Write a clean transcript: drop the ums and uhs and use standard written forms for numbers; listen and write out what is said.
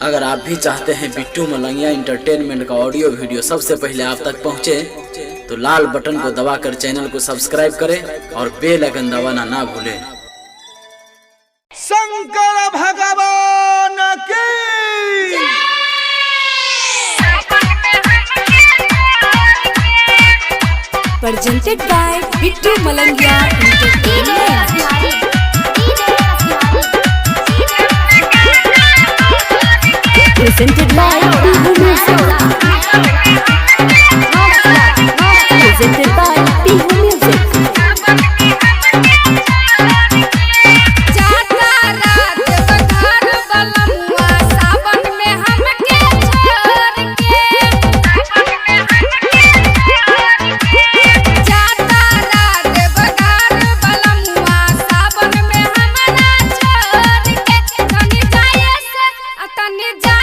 अगर आप भी चाहते हैं बिट्टू मलंगिया इंटरटेनमेंट का ऑडियो वीडियो सबसे पहले आप तक पहुंचे, तो लाल बटन को दबाकर चैनल को सब्सक्राइब करें और बेल आइकन दबाना ना भूलें। शंकर भगवान की presented by Bittu Malangia Entertainment. Presented by Bihu Music. Presented by Bihu Music. जा